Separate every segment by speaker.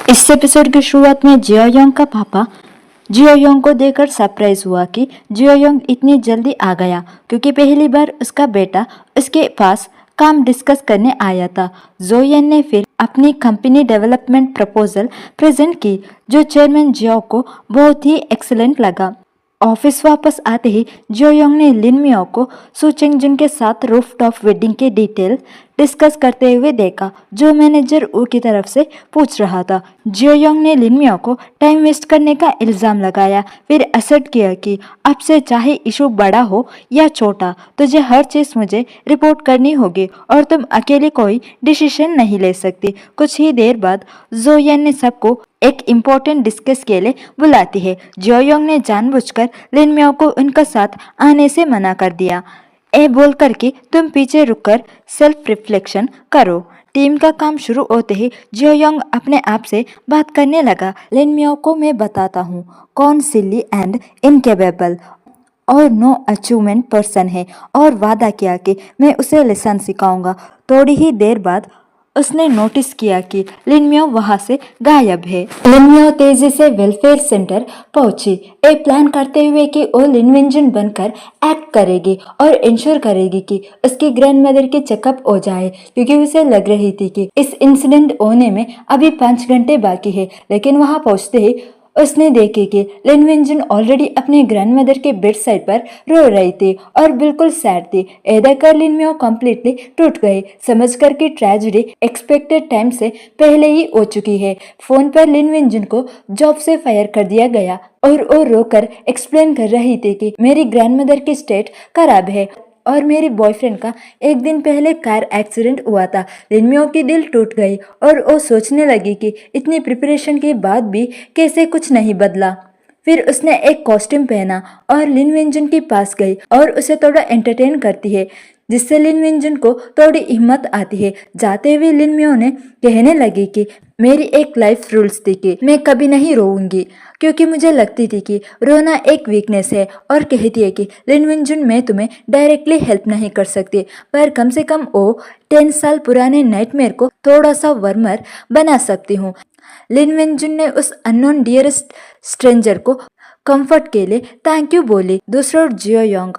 Speaker 1: इस एपिसोड की शुरुआत में जियोयोंग का पापा जियोयोंग को देखकर सरप्राइज हुआ कि जियोयोंग इतनी जल्दी आ गया क्योंकि पहली बार उसका बेटा उसके पास काम डिस्कस करने आया था। जोयन ने फिर अपनी कंपनी डेवलपमेंट प्रपोजल प्रेजेंट की जो चेयरमैन जियो को बहुत ही एक्सीलेंट लगा। ऑफिस वापस आते ही जियोयोंग ने लिन मियो को सू चेंगजुन के साथ रूफटॉप वेडिंग के डिटेल डिस्कस करते हुए देखा जो मैनेजर ऊ की तरफ से पूछ रहा था। जियोयोंग ने लिन मियो को टाइम वेस्ट करने का इल्जाम लगाया, फिर असर्ट किया कि अब से चाहे इशू बड़ा हो या छोटा तुझे हर चीज मुझे रिपोर्ट करनी होगी और तुम अकेले कोई डिसीजन नहीं ले सकती। कुछ ही देर बाद जोयन ने सबको एक इम्पोर्टेंट डिस्कस के लिए बुलाती है। जियोयोंग ने जानबूझकर लिन मियो को उनका साथ आने से मना कर दिया। ए बोल कर कि तुम पीछे रुककर सेल्फ रिफ्लेक्शन करो। टीम का काम शुरू होते ही जियोयोंग अपने आप से बात करने लगा। लिन मियो को मैं बताता हूँ कौन सिली एंड इनकेपेबल और नो अचीवमेंट पर्सन है और वादा किया कि मैं उसे लेसन सिखाऊंगा। थोड़ी ही देर बाद उसने नोटिस किया कि लिन मियो वहां से गायब है। लिन मियो तेजी से वेलफेयर सेंटर पहुंची, एक प्लान करते हुए कि वो लिनवेंजन बनकर एक्ट करेगी और इंश्योर करेगी कि उसकी ग्रैंडमदर की चेकअप हो जाए क्योंकि उसे लग रही थी कि इस इंसिडेंट होने में अभी 5 घंटे बाकी है। लेकिन वहां पहुंचते ही उसने देखे कि लिनवेंजन ऑलरेडी अपने ग्रैंडमदर के बेड साइड पर रो रही थी और बिल्कुल सैड थी। ये देखकर लिन मियो कम्प्लीटली टूट गई, समझकर कि ट्रेजेडी एक्सपेक्टेड टाइम से पहले ही हो चुकी है। फोन पर लिनवेंजन को जॉब से फायर कर दिया गया और वो रोकर एक्सप्लेन कर रही थी कि मेरी ग्रैंडमदर की स्टेट खराब है और मेरी बॉयफ्रेंड का एक दिन पहले कार एक्सीडेंट हुआ था। लिन मियो की दिल टूट गई और वो सोचने लगी कि इतनी प्रिपरेशन के बाद भी कैसे कुछ नहीं बदला। फिर उसने एक कॉस्ट्यूम पहना और लिनवेंजन के पास गई और उसे थोड़ा एंटरटेन करती है जिससे लिनवेंजन को थोड़ी हिम्मत आती है। जाते हुए लिन मियो ने कहने लगी कि मेरी एक लाइफ रूल्स थी कि मैं कभी नहीं रोऊंगी क्योंकि मुझे लगती थी कि रोना एक वीकनेस है और कहती है कि लिनवेंजन मैं तुम्हें डायरेक्टली हेल्प नहीं कर सकती पर कम से कम वो 10 साल पुराने नाइटमेयर को थोड़ा सा वर्मर बना सकती हूँ। लिनवेंजन ने उस अननोन डियरेस्ट स्ट्रेंजर को कंफर्ट के लिए थैंक यू बोली। दूसरा जियोयोंग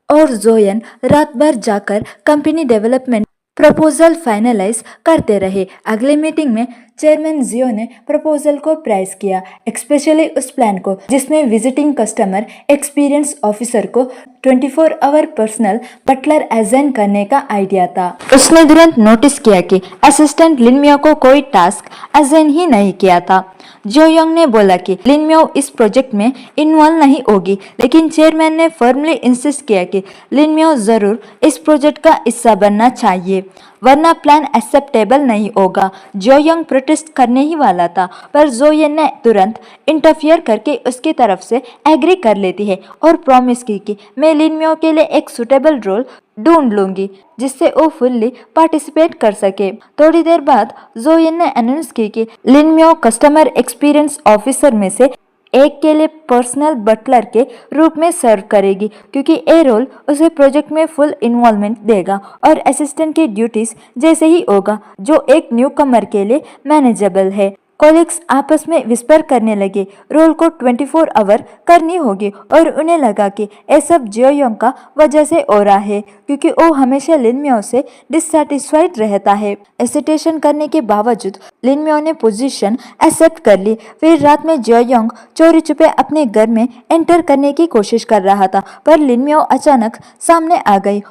Speaker 1: और जोयन रात भर जाकर कंपनी डेवलपमेंट प्रपोजल फाइनलाइज करते रहे। अगले मीटिंग में चेयरमैन जियो ने प्रपोजल को प्राइज किया, स्पेशली उस प्लान को जिसमें विजिटिंग कस्टमर एक्सपीरियंस ऑफिसर को 24 आवर पर्सनल बटलर असाइन करने का आइडिया था। उसने तुरंत नोटिस किया कि असिस्टेंट लिन मियो को कोई टास्क असाइन ही नहीं किया था। जियोयोंग ने बोला कि लिन मियो इस प्रोजेक्ट में इन्वॉल्व नहीं होगी, लेकिन चेयरमैन ने फर्मली इंसिस्ट किया कि लिन मियो जरूर इस प्रोजेक्ट का हिस्सा बनना चाहिए वरना प्लान एक्सेप्टेबल नहीं होगा। जियोयोंग प्रोटेस्ट करने ही वाला था पर जोयन ने तुरंत इंटरफियर करके उसकी तरफ से एग्री कर लेती है और प्रॉमिस की कि मैं लिन मियो के लिए एक सुटेबल रोल ढूंढ लूंगी जिससे वो फुल्ली पार्टिसिपेट कर सके। थोड़ी देर बाद जोयन ने अनाउंस की कि लिन मियो कस्टमर एक्सपीरियंस ऑफिसर में से एक के लिए पर्सनल बटलर के रूप में सर्व करेगी क्योंकि ये रोल उसे प्रोजेक्ट में फुल इन्वॉल्वमेंट देगा और असिस्टेंट की ड्यूटीज जैसे ही होगा जो एक न्यू कमर के लिए मैनेजेबल है। कॉलिग्स आपस में विस्पर करने लगे, रोल को 24 आवर करनी होगी और उन्हें लगा कि ये सब जियोयोंग का वजह से हो रहा है क्योंकि वो हमेशा लिन मियो से डिससेटिस्फाइड रहता है। हेसिटेशन करने के बावजूद लिन मियो ने पोजीशन एक्सेप्ट कर ली। फिर रात में जियोयोंग चोरी छुपे अपने घर में एंटर करने की कोशिश कर रहा था पर लिन मियो अचानक सामने आ गई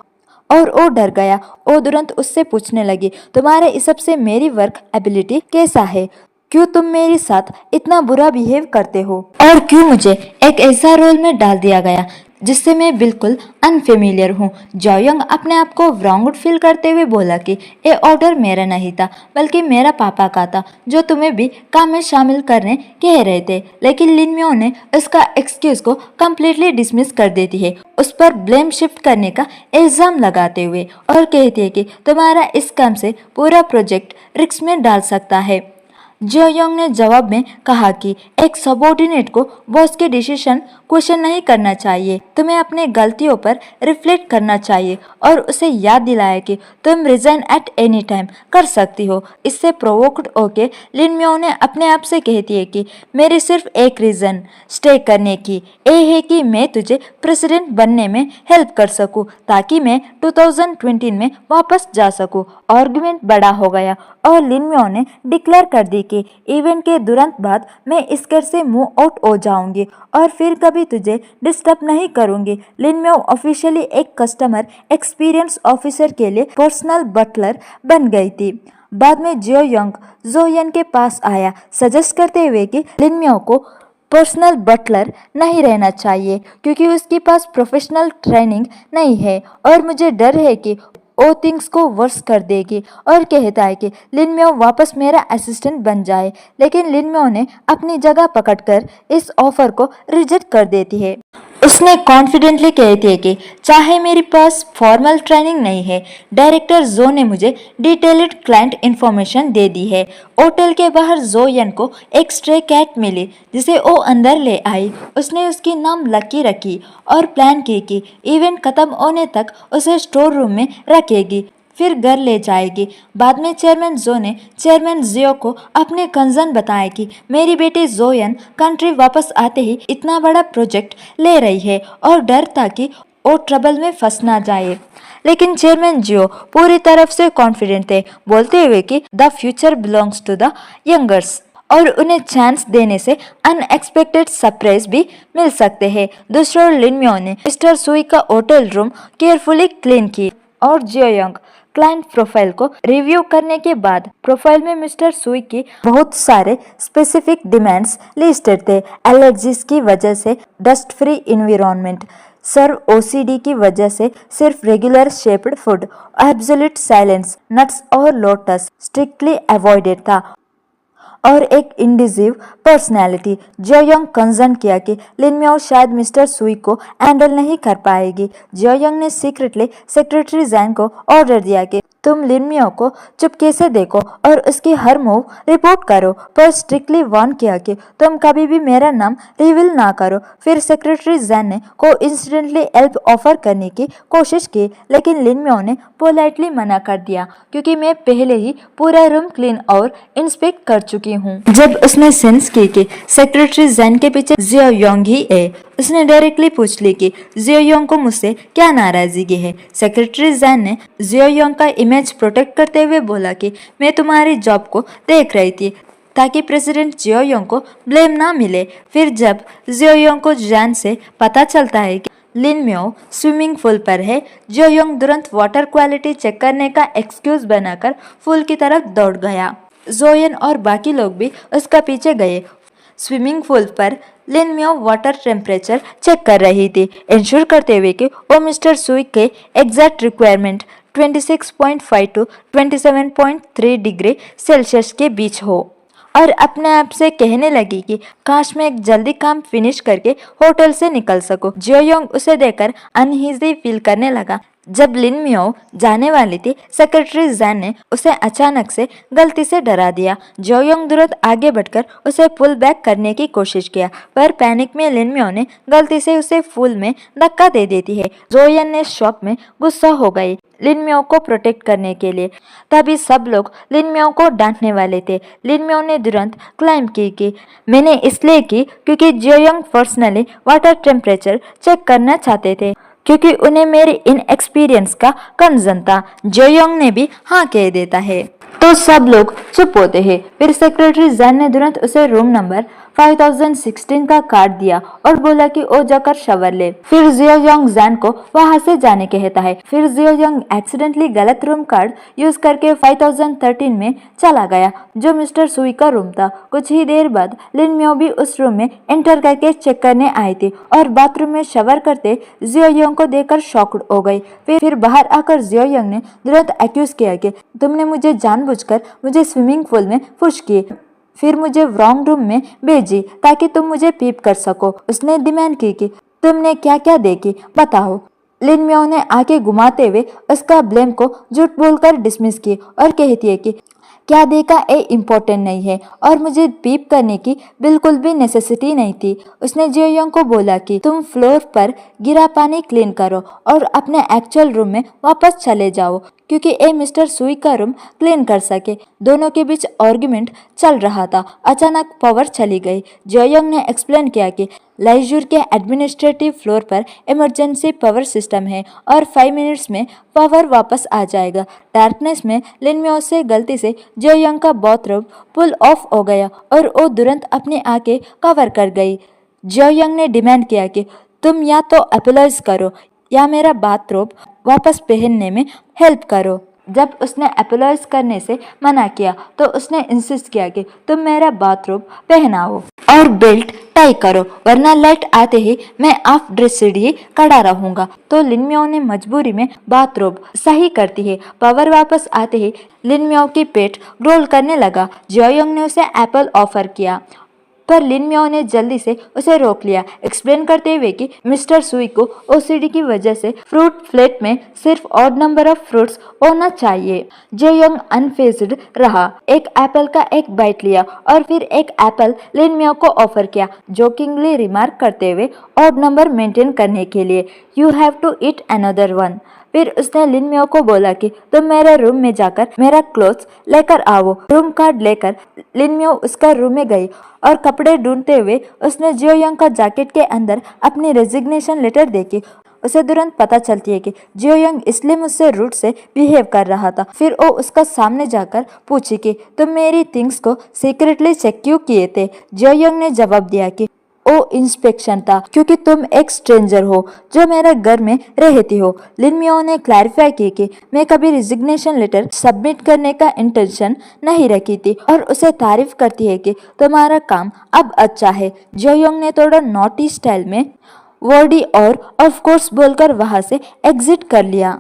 Speaker 1: और वो डर गया। वो तुरंत उससे पूछने लगी, तुम्हारे हिसाब से मेरी वर्क एबिलिटी कैसा है? क्यों तुम मेरे साथ इतना बुरा बिहेव करते हो और क्यों मुझे एक ऐसा रोल में डाल दिया गया जिससे मैं बिल्कुल अनफेमिलियर हूँ। जियोयोंग अपने आप को रॉन्ग फील करते हुए बोला कि ये ऑर्डर मेरा नहीं था बल्कि मेरा पापा का था जो तुम्हें भी काम में शामिल करने कह रहे थे। लेकिन लिन मियो ने उसका एक्सक्यूज को कम्प्लीटली डिसमिस कर देती है, उस पर ब्लेम शिफ्ट करने का इल्जाम लगाते हुए और कहती है कि तुम्हारा इस काम से पूरा प्रोजेक्ट रिस्क में डाल सकता है। जियोंग ने जवाब में कहा कि एक सबऑर्डिनेट को बॉस के डिसीजन क्वेश्चन नहीं करना चाहिए। तुम्हें अपने गलतियों पर रिफ्लेक्ट करना चाहिए और उसे याद दिलाया कि तुम रिजाइन एट एनी टाइम कर सकती हो। इससे प्रोवोक्ड होके लिन म्यो ने अपने आप से कहती है कि मेरी सिर्फ एक रीजन स्टे करने की ये है कि मैं तुझे प्रेसिडेंट बनने में हेल्प कर सकूं ताकि मैं 2020 में वापस जा सकूं। आर्गुमेंट बड़ा हो गया और लिन म्यो ने डिक्लेयर कर दी कि इवेंट के तुरंत बाद मैं इस घर से मूव आउट हो जाऊंगी और फिर कभी तुझे डिस्टर्ब नहीं करूंगी। लिन म्यो ऑफिशियली एक कस्टमर एक्सपीरियंस ऑफिसर के लिए पर्सनल बटलर बन गई थी। बाद में जियोंग जोयन के पास आया सजेस्ट करते हुए कि लिन म्यो को पर्सनल बटलर नहीं रहना चाहिए क्योंकि उसके पास प्रोफेशनल ट्रेनिंग नहीं है और मुझे डर है कि वो थिंग्स को वर्स कर देगी और कहता है कि लिन म्यो वापस मेरा असिस्टेंट बन जाए, लेकिन लिन म्यो ने अपनी जगह पकड़कर इस ऑफर को रिजेक्ट कर देती है। उसने कॉन्फिडेंटली कहती है कि चाहे मेरे पास फॉर्मल ट्रेनिंग नहीं है, डायरेक्टर जो ने मुझे डिटेल्ड क्लाइंट इंफॉर्मेशन दे दी है। होटल के बाहर जोयन को एक स्ट्रे कैट मिली जिसे वो अंदर ले आई। उसने उसकी नाम लकी रखी और प्लान की कि इवेंट खत्म होने तक उसे स्टोर रूम में रखेगी फिर घर ले जाएगी। बाद में चेयरमैन जो ने चेयरमैन जियो को अपने कंसर्न बताया कि मेरी बेटी जोयन कंट्री वापस आते ही इतना बड़ा प्रोजेक्ट ले रही है और डर था कि वो ट्रबल में फंस ना जाए। लेकिन चेयरमैन जियो पूरी तरफ से कॉन्फिडेंट थे, बोलते हुए कि the future belongs to the youngers और उन्हें चांस देने से अनएक्सपेक्टेड सरप्राइज भी मिल सकते हैं। दूसरी ओर लिन म्यो ने मिस्टर सुई का होटल रूम केयरफुली क्लीन की और जियोंग क्लाइंट प्रोफाइल को रिव्यू करने के बाद प्रोफाइल में मिस्टर सुई की बहुत सारे स्पेसिफिक डिमांड्स लिस्टेड थे। एलर्जीज की वजह से डस्ट फ्री इन्वायरमेंट, सर्व ओसीडी की वजह से सिर्फ regular shaped food, absolute silence, nuts और लोटस स्ट्रिक्टली अवॉइडेड था और एक इंडिजिव पर्सनैलिटी। जियोंग कंसर्न किया कि लिन म्यो शायद मिस्टर सुई को हैंडल नहीं कर पाएगी। जियोंग ने सीक्रेटली सेक्रेटरी जैन को ऑर्डर दिया कि तुम लिन म्यो को चुपके से देखो और उसकी हर मूव रिपोर्ट करो, पर स्ट्रिक्टली वार्न किया कि तुम कभी भी मेरा नाम रिवील ना करो। फिर सेक्रेटरी जैन ने को इंसिडेंटली हेल्प ऑफर करने की कोशिश की, लेकिन लिन म्यो ने पोलाइटली मना कर दिया क्योंकि मैं पहले ही पूरा रूम क्लीन और इंस्पेक्ट कर चुकी हूँ। जब उसने सेंस की कि सेक्रेटरी जैन के पीछे जियोंग ही है, उसने डायरेक्टली पूछ ली कि जियोंग को मुझसे क्या नाराजगी है। सेक्रेटरी जैन ने जियोंग का इमेज प्रोटेक्ट करते हुए बोला कि मैं तुम्हारी जॉब को देख रही थी ताकि प्रेसिडेंट जियोंग को ब्लेम ना मिले। फिर जब जियोंग को जैन से पता चलता है कि लिन म्यो स्विमिंग पूल पर है, जियोंग तुरंत वाटर क्वालिटी चेक करने का एक्सक्यूज बनाकर पूल की तरफ दौड़ गया। जोयन और बाकी लोग भी उसका पीछे गए। स्विमिंग पूल पर लिन म्यो वाटर टेम्परेचर चेक कर रही थी, इंश्योर करते हुए कि वो मिस्टर सुई के exact requirement 26.5 to 27.3 degree Celsius के बीच हो और अपने आप से कहने लगी कि काश मैं एक जल्दी काम फिनिश करके होटल से निकल सकूं। जियोंग उसे देखकर अनईजी फील करने लगा। जब लिन म्यो जाने वाली थी, सेक्रेटरी जैन ने उसे अचानक से गलती से डरा दिया। जियोंग तुरंत आगे बढ़कर उसे पुल बैक करने की कोशिश किया, पर पैनिक में लिन म्यो ने गलती से उसे फूल में धक्का दे देती है। जोयन ने शॉक में गुस्सा हो गई लिन म्यो को प्रोटेक्ट करने के लिए। तभी सब लोग लिन म्यो को डांटने वाले थे। लिन म्यो ने तुरंत क्लाइम की कि मैंने इसलिए की क्योंकि Jeong personally water temperature check करना चाहते थे, क्योंकि उन्हें मेरे इन एक्सपीरियंस का कंसर्न था। जियोंग ने भी हाँ कह देता है तो सब लोग चुप होते हैं। फिर सेक्रेटरी जैन ने तुरंत उसे रूम नंबर 5016 का कार्ड दिया और बोला कि वो जाकर शवर ले। फिर जियोंग जैन को वहां से जाने कहता है। फिर जियोंग एक्सीडेंटली गलत रूम कार्ड यूज करके 5013 में चला गया, जो मिस्टर सुई का रूम था। कुछ ही देर बाद लिन म्यो भी उस रूम में एंटर करके चेक करने आई थी और बाथरूम में शवर करते जियोंग को देखकर शॉक्ड हो गई। फिर बाहर आकर जियोंग ने तुरंत एक्यूज किया कि तुमने मुझे जानबूझकर मुझे स्विमिंग पूल में पुश किए, फिर मुझे रॉन्ग रूम में भेजी ताकि तुम मुझे पीप कर सको। उसने डिमांड की कि तुमने क्या क्या देखी बताओ। लिन म्यो ने आंखें घुमाते हुए उसका ब्लेम को झूठ बोलकर डिसमिस की और कहती है कि क्या देखा ये इम्पोर्टेंट नहीं है और मुझे पीप करने की बिल्कुल भी नेसेसिटी नहीं थी। उसने जियोंग को बोला कि तुम फ्लोर पर गिरा पानी क्लीन करो और अपने एक्चुअल रूम में वापस चले जाओ क्योंकि ये मिस्टर सुई का रूम क्लीन कर सके। दोनों के बीच आर्गुमेंट चल रहा था। अचानक पावर चली गई। जियोंग ने एक्सप्लेन किया कि लाइजूर के एडमिनिस्ट्रेटिव फ्लोर पर इमरजेंसी पावर सिस्टम है और 5 मिनट्स में पावर वापस आ जाएगा। डार्कनेस में लिनम्यो से गलती से जियोंग का बाथरूम पुल ऑफ हो गया और वो तुरंत अपनी आंखें कवर कर गई। जियोंग ने डिमांड किया कि तुम या तो अपोलाइज करो या मेरा बाथरोब वापस पहनने में हेल्प करो। जब उसने अपोलाइज करने से मना किया तो उसने इंसिस्ट किया कि तुम मेरा बाथरोब पहनाओ और बेल्ट टाई करो वरना लाइट आते ही मैं ऑफ ड्रेस ही खड़ा रहूंगा। तो लिनम्यो ने मजबूरी में बाथरोब सही करती है। पावर वापस आते ही लिनम्यो की पेट ग्रोल करने लगा। जियोंग ने उसे एप्पल ऑफर किया पर लिनम्यो ने जल्दी से उसे रोक लिया, एक्सप्लेन करते हुए कि मिस्टर सुई को ओसीडी की वजह से फ्रूट प्लेट में सिर्फ ऑड नंबर ऑफ फ्रूट्स होना चाहिए। जियोंग अनफेज्ड रहा, एक एप्पल का एक बाइट लिया और फिर एक एप्पल लिनम्यो को ऑफर किया, जोकिंगली रिमार्क करते हुए ऑड नंबर मेंटेन करने के लिए you have to eat another one. फिर उसने लिनम्यो को बोला कि तुम मेरे रूम में जाकर मेरा क्लोथ्स लेकर आओ। रूम कार्ड लेकर लिनम्यो उसका रूम में गई और कपड़े ढूंढते हुए उसने जियोंग का जैकेट के अंदर अपनी रेजिग्नेशन लेटर देखी। उसे तुरंत पता चलती है कि जियोंग इसलिए मुझसे रूड से बिहेव कर रहा था। फिर वो उसका सामने जाकर पूछी कि तुम मेरी थिंग्स को सीक्रेटली चेक क्यों किए थे। जियोंग ने जवाब दिया कि वो इंस्पेक्शन था क्योंकि तुम एक स्ट्रेंजर हो जो मेरे घर में रहती हो। लिनम्यो ने क्लैरिफाई की कि मैं कभी रिजिग्नेशन लेटर सबमिट करने का इंटेंशन नहीं रखी थी और उसे तारीफ करती है कि तुम्हारा काम अब अच्छा है। जियोंग ने थोड़ा नॉटी स्टाइल में वर्डी और ऑफ कोर्स बोलकर वहां से एग्जिट कर लिया।